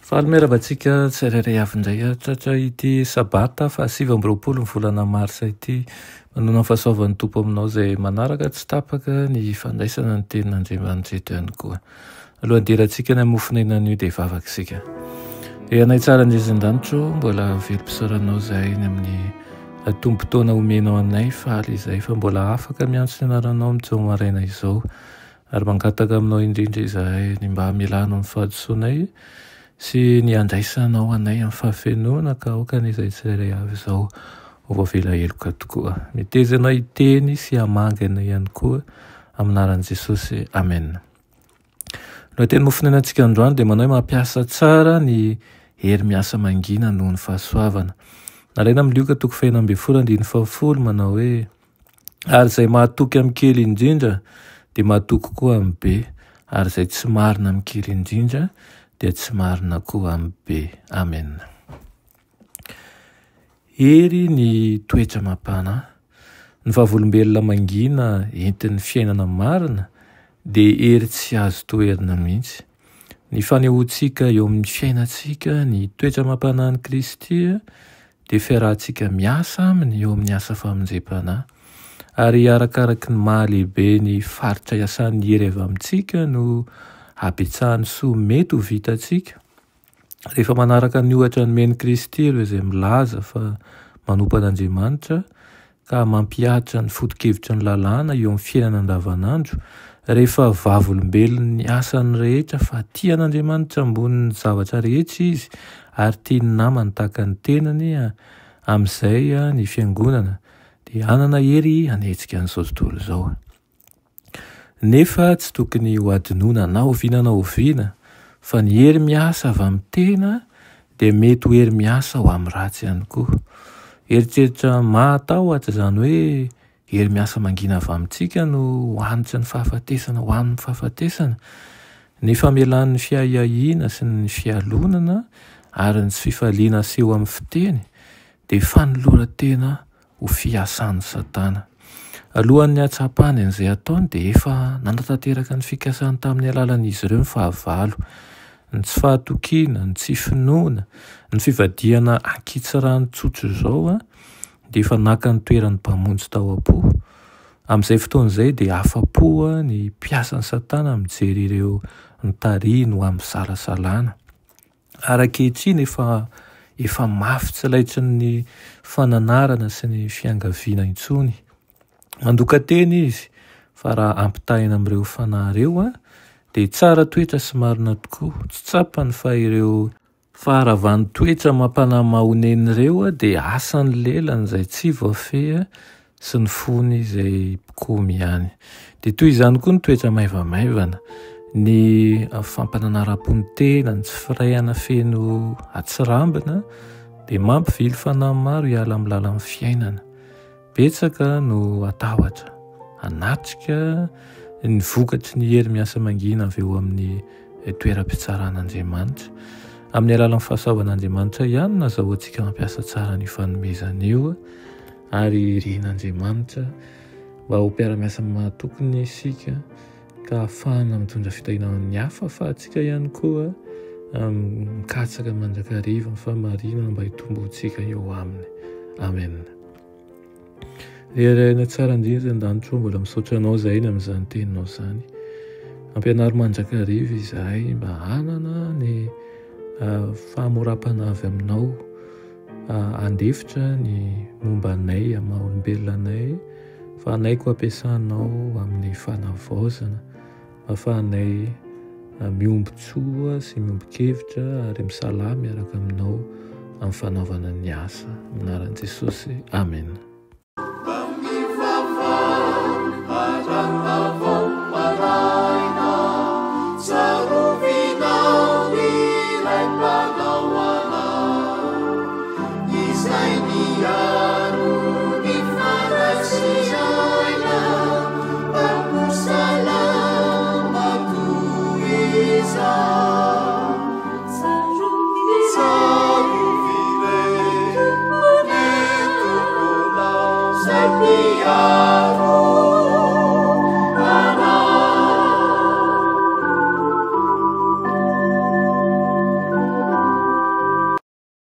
Fahameravatsika tsirairay avindray tratra ity sabata fa 7 volana marsa ity manona ny fahasoavan'ny tompo aminao izay manaraka tsy tapaka ny fandraisana ny tenin'Andriamanitra eto ihany koa. Alohan'ny deratsika ny mofinainan'io dia vavaka isika. Anay tsara andresin-danitro mbola velom-pisaoranao izahay ny amin'ny tombo-taona omenao anay faly izay fa mbola afaka miantso ny anaranao amin'izao maraina izao ary mangataka aminao indrindra izahay ny mba hamelanao ny fahadisoanay sy ny andraisanao anay amin'ny fahafenoana ka aokan'izay tsirairay avy izao ho voavela heloka tokoa. Mitezana hiteny sy hamangana ihany koa aminaran'i Jesosy. Amen. No teny mofinainantsika androany dia manao mampiasa tsara ny hery miasa mangina noho ny fahasoavana. Nalaina amin'ny Lioka 2:4-10 manao hoe ary izay mahatoky amin'ny kely indrindra dia mahatoky koa amin'ny be ary izay tsy marina amin'ny kely indrindra dia tsy marina koa amin'ny be. Amen. Hery ny toetra mapana. Ny vavolombelona mangina entin'ny fiainana marina dia hery tsy azo toerina mihitsy. Ny fanehoantsika eo amin'ny fiainantsika ny toetra mapana ny Kristy dia fiarahantsika miasa aminy eo amin'ny asa famonjem-panahy ary arakaraky ny mahalehibe ny faritra iasan'ny hery avy amintsika no habetsahany soa mety ho vitantsika. Rehefa manaraka ny ohatra nomeny Kristy ireo izay milaza fa manompo an'Andriamanitra ka mampihatra ny foto-kevitra ny lalàna eo amin'ny fiainana andavanandro, rehefa vavolombelon'ny asany rehetra fa tia an'Andriamanitra ambony ny zavatra rehetra izy ary tia ny namany tahaka ny tenany, amin'izay ny fiangonana dia anana hery hanetsika an'izao tontolo izao. Nefa tsy tokony ho adinoina na oviana na oviana fa ny hery miasa avy amin'ny tena dia mety ho hery miasa ho amin'ny ratsy ihany koa. Eritreritra matahotra izany hoe hery miasa mangina avy amintsika no hoanitra ny fahafatesana ho amin'ny fahafatesana, ny famelan'ny fiahiahiana sy ny fialonana ary ny tsy fifaliana seho amin'ny fiteny dia fanoloran-tena ho fiasan'ny Satana. Alohan'ny hatsapany an'izay ataony dia efa nanatanteraka ny fikasany tamin'ny alalan'izy ireo ny fahavalo, ny tsy fahatokiana, ny tsy finoana, ny fivadiana ankitsirany tsotro izao dia efa naka ny toeran'ny mpamonjy tao am-po. Amin'izay fotoana izay dia afa-po ny mpiasan'ny Satana mijery ireo nitariny ho amin'ny salasalana. Ankehitriny efa mafy tsy laitry ny fananarana sy ny fiangaviana intsony. Mandoka teny izy fa raha ampitahina amin'ireo fanahireo dia tsara toetra sy marina tokoa. Tsy tsapany fa ireo faharavan'ny toetra mampana mahoneny ireo dia asan'ny lelany izay tsy voafehy sy ny fony izay mpikomy ihany. Dia toy izany koa ny toetra maivamaivana, ny fampananaram-pony tena, ny tsy firayana feno atsirambina dia mampivily fanahy maro hiala amin'ny lalan'ny fiainana. Betsaka no atahotra, anatrika ny vokatry ny hery miasa mangina avy eo amin'ny toeram-pitsaran'Andriamanitra. Amin'ny alalan'ny fahasoavan'Andriamanitra ihany nazahoantsika mampiasa tsara ny fanomezana io ary rian'Andriamanitra mba ho mpiara-miasa mahatokony isika ka ahafahana mitondra fitahinana ny hafa fa atsika ihany koa mikatsaka mandrakariva ny fahamarinana mba hitomboantsika eo aminy. Amen. Raina tsara indrindra an-danitro mbola misaotra anao izahay amin'izany teninao izany. Ampianaro mandrakariva izahay mba hanana ny fahamoram-panahy avy aminao, andefitra ny momba anay amin'ny maha-olombelona anay, fa anay koa ampiasanao amin'ny fanavaozana, ahafahanay miomby tsoa sy miomby kevitra ary misalama miaraka aminao amin'ny fanaovana ny asa. Aminaran'i Jesosy. Amen. Saruvire zay mpiaro